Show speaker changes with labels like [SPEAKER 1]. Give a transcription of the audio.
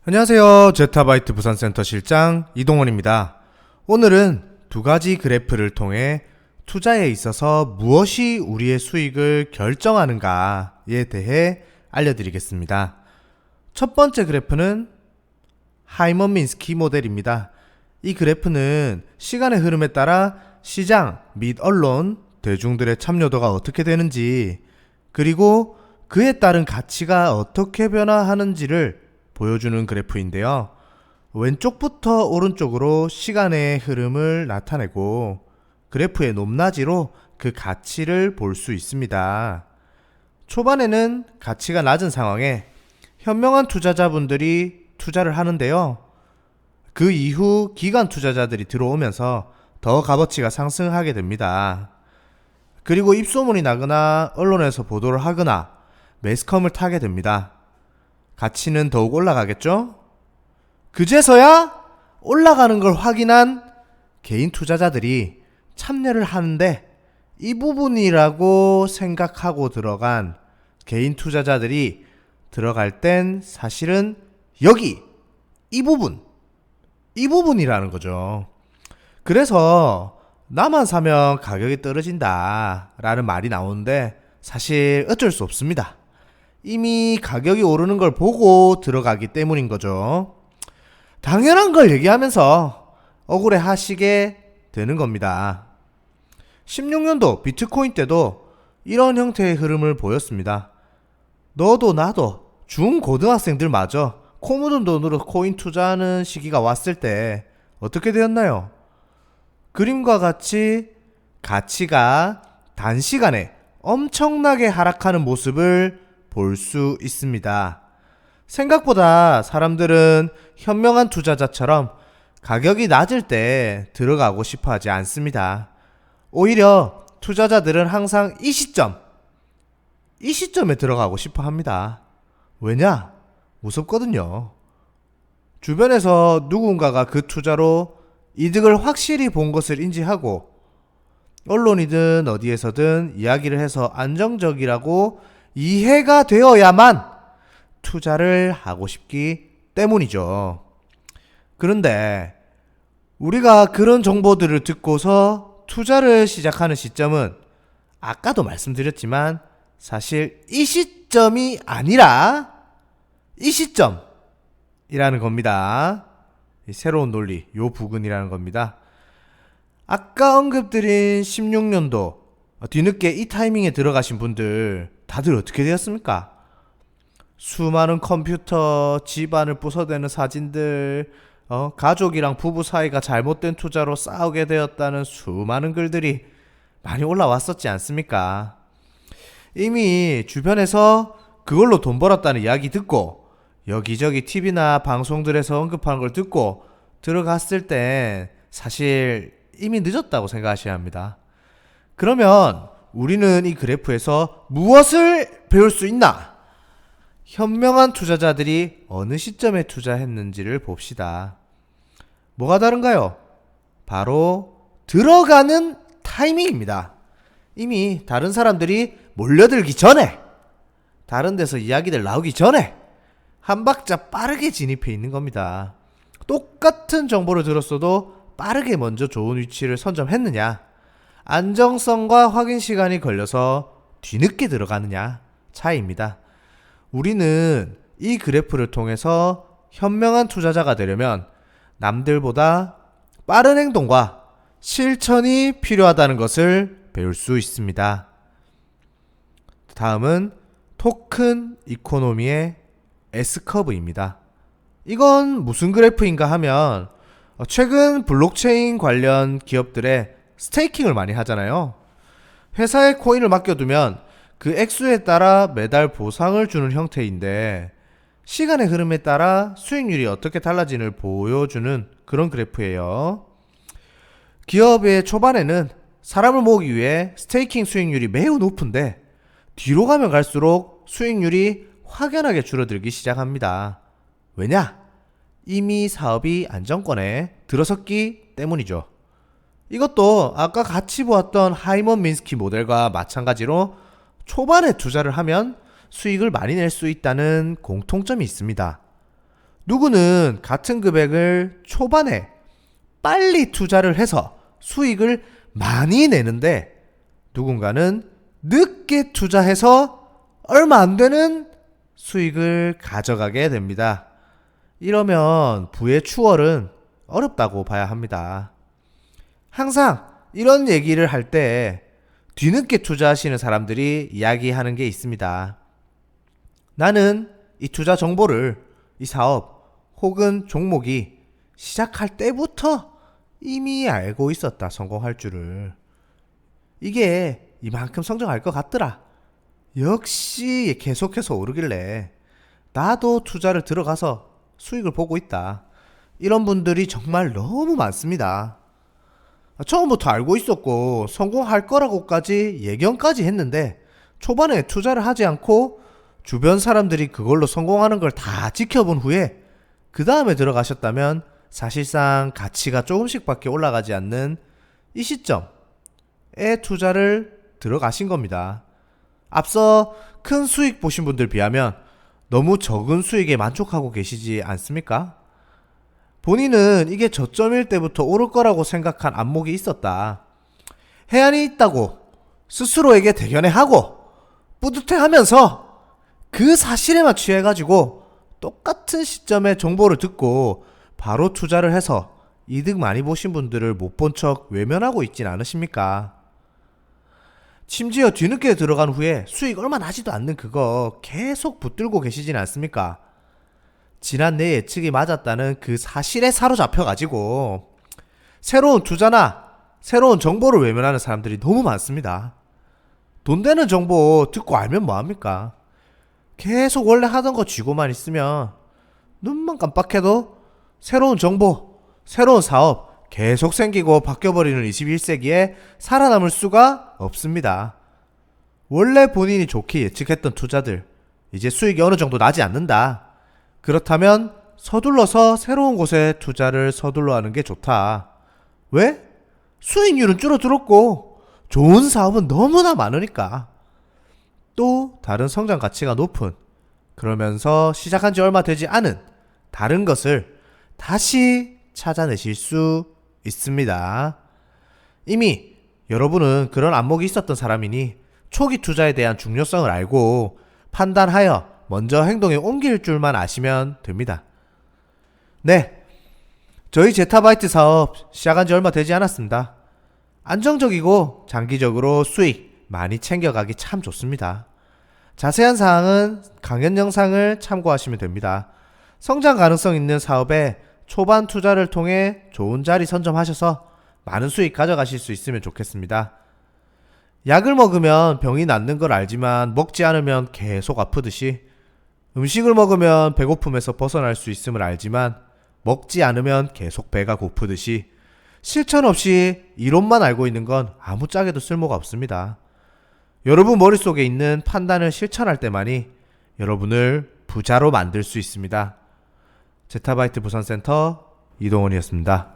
[SPEAKER 1] 안녕하세요. 제타바이트 부산센터 실장 이동원입니다. 오늘은 두 가지 그래프를 통해 투자에 있어서 무엇이 우리의 수익을 결정하는가에 대해 알려드리겠습니다. 첫 번째 그래프는 하이먼 민스키 모델입니다. 이 그래프는 시간의 흐름에 따라 시장 및 언론, 대중들의 참여도가 어떻게 되는지, 그리고 그에 따른 가치가 어떻게 변화하는지를 보여주는 그래프인데요. 왼쪽부터 오른쪽으로 시간의 흐름을 나타내고 그래프의 높낮이로 그 가치를 볼 수 있습니다. 초반에는 가치가 낮은 상황에 현명한 투자자분들이 투자를 하는데요. 그 이후 기관 투자자들이 들어오면서 더 값어치가 상승하게 됩니다. 그리고 입소문이 나거나 언론에서 보도를 하거나 매스컴을 타게 됩니다. 가치는 더욱 올라가겠죠? 그제서야 올라가는 걸 확인한 개인 투자자들이 참여를 하는데, 이 부분이라고 생각하고 들어간 개인 투자자들이 들어갈 땐 사실은 여기 이 부분이라는 거죠. 그래서 나만 사면 가격이 떨어진다 라는 말이 나오는데 사실 어쩔 수 없습니다. 이미 가격이 오르는 걸 보고 들어가기 때문인 거죠. 당연한 걸 얘기하면서 억울해 하시게 되는 겁니다. 16년도 비트코인 때도 이런 형태의 흐름을 보였습니다. 너도 나도 중고등학생들마저 코 묻은 돈으로 코인 투자하는 시기가 왔을 때 어떻게 되었나요? 그림과 같이 가치가 단시간에 엄청나게 하락하는 모습을 볼 수 있습니다. 생각보다 사람들은 현명한 투자자처럼 가격이 낮을 때 들어가고 싶어 하지 않습니다. 오히려 투자자들은 항상 이 시점에 들어가고 싶어 합니다. 왜냐? 무섭거든요. 주변에서 누군가가 그 투자로 이득을 확실히 본 것을 인지하고 언론이든 어디에서든 이야기를 해서 안정적이라고 이해가 되어야만 투자를 하고 싶기 때문이죠. 그런데 우리가 그런 정보들을 듣고서 투자를 시작하는 시점은 아까도 말씀드렸지만 사실 이 시점이 아니라 이 시점이라는 겁니다. 이 새로운 논리, 요 부근이라는 겁니다. 아까 언급드린 16년도 뒤늦게 이 타이밍에 들어가신 분들 다들 어떻게 되었습니까? 수많은 컴퓨터, 집안을 부숴대는 사진들, 가족이랑 부부 사이가 잘못된 투자로 싸우게 되었다는 수많은 글들이 많이 올라왔었지 않습니까? 이미 주변에서 그걸로 돈 벌었다는 이야기 듣고 여기저기 TV나 방송들에서 언급하는 걸 듣고 들어갔을 땐 사실 이미 늦었다고 생각하셔야 합니다. 그러면 우리는 이 그래프에서 무엇을 배울 수 있나? 현명한 투자자들이 어느 시점에 투자했는지를 봅시다. 뭐가 다른가요? 바로 들어가는 타이밍입니다. 이미 다른 사람들이 몰려들기 전에, 다른 데서 이야기들 나오기 전에 한 박자 빠르게 진입해 있는 겁니다. 똑같은 정보를 들었어도 빠르게 먼저 좋은 위치를 선점했느냐, 안정성과 확인 시간이 걸려서 뒤늦게 들어가느냐 차이입니다. 우리는 이 그래프를 통해서 현명한 투자자가 되려면 남들보다 빠른 행동과 실천이 필요하다는 것을 배울 수 있습니다. 다음은 토큰 이코노미의 S커브입니다. 이건 무슨 그래프인가 하면 최근 블록체인 관련 기업들의 스테이킹을 많이 하잖아요. 회사에 코인을 맡겨두면 그 액수에 따라 매달 보상을 주는 형태인데 시간의 흐름에 따라 수익률이 어떻게 달라지는지를 보여주는 그런 그래프예요. 기업의 초반에는 사람을 모으기 위해 스테이킹 수익률이 매우 높은데 뒤로 가면 갈수록 수익률이 확연하게 줄어들기 시작합니다. 왜냐? 이미 사업이 안정권에 들어섰기 때문이죠. 이것도 아까 같이 보았던 하이먼 민스키 모델과 마찬가지로 초반에 투자를 하면 수익을 많이 낼 수 있다는 공통점이 있습니다. 누구는 같은 금액을 초반에 빨리 투자를 해서 수익을 많이 내는데, 누군가는 늦게 투자해서 얼마 안 되는 수익을 가져가게 됩니다. 이러면 부의 추월은 어렵다고 봐야 합니다. 항상 이런 얘기를 할 때 뒤늦게 투자하시는 사람들이 이야기하는 게 있습니다. 나는 이 투자 정보를, 이 사업 혹은 종목이 시작할 때부터 이미 알고 있었다, 성공할 줄을. 이게 이만큼 성장할 것 같더라. 역시 계속해서 오르길래 나도 투자를 들어가서 수익을 보고 있다. 이런 분들이 정말 너무 많습니다. 처음부터 알고 있었고 성공할 거라고까지 예견까지 했는데, 초반에 투자를 하지 않고 주변 사람들이 그걸로 성공하는 걸 다 지켜본 후에 그 다음에 들어가셨다면 사실상 가치가 조금씩 밖에 올라가지 않는 이 시점에 투자를 들어가신 겁니다. 앞서 큰 수익 보신 분들 비하면 너무 적은 수익에 만족하고 계시지 않습니까? 본인은 이게 저점일 때부터 오를 거라고 생각한 안목이 있었다. 해안이 있다고 스스로에게 대견해하고 뿌듯해하면서 그 사실에만 취해가지고 똑같은 시점에 정보를 듣고 바로 투자를 해서 이득 많이 보신 분들을 못 본 척 외면하고 있진 않으십니까? 심지어 뒤늦게 들어간 후에 수익 얼마 나지도 않는 그거 계속 붙들고 계시진 않습니까? 지난 내 예측이 맞았다는 그 사실에 사로잡혀가지고 새로운 투자나 새로운 정보를 외면하는 사람들이 너무 많습니다. 돈 되는 정보 듣고 알면 뭐합니까? 계속 원래 하던 거 쥐고만 있으면 눈만 깜빡해도 새로운 정보, 새로운 사업 계속 생기고 바뀌어버리는 21세기에 살아남을 수가 없습니다. 원래 본인이 좋게 예측했던 투자들, 이제 수익이 어느 정도 나지 않는다. 그렇다면 서둘러서 새로운 곳에 투자를 서둘러 하는 게 좋다. 왜? 수익률은 줄어들었고 좋은 사업은 너무나 많으니까. 또 다른 성장 가치가 높은, 그러면서 시작한 지 얼마 되지 않은 다른 것을 다시 찾아내실 수 있습니다. 이미 여러분은 그런 안목이 있었던 사람이니 초기 투자에 대한 중요성을 알고 판단하여 먼저 행동에 옮길 줄만 아시면 됩니다. 네, 저희 제타바이트 사업 시작한 지 얼마 되지 않았습니다. 안정적이고 장기적으로 수익 많이 챙겨가기 참 좋습니다. 자세한 사항은 강연 영상을 참고하시면 됩니다. 성장 가능성 있는 사업에 초반 투자를 통해 좋은 자리 선점하셔서 많은 수익 가져가실 수 있으면 좋겠습니다. 약을 먹으면 병이 낫는 걸 알지만 먹지 않으면 계속 아프듯이, 음식을 먹으면 배고픔에서 벗어날 수 있음을 알지만 먹지 않으면 계속 배가 고프듯이, 실천 없이 이론만 알고 있는 건 아무짝에도 쓸모가 없습니다. 여러분 머릿속에 있는 판단을 실천할 때만이 여러분을 부자로 만들 수 있습니다. 제타바이트 부산센터 이동원이었습니다.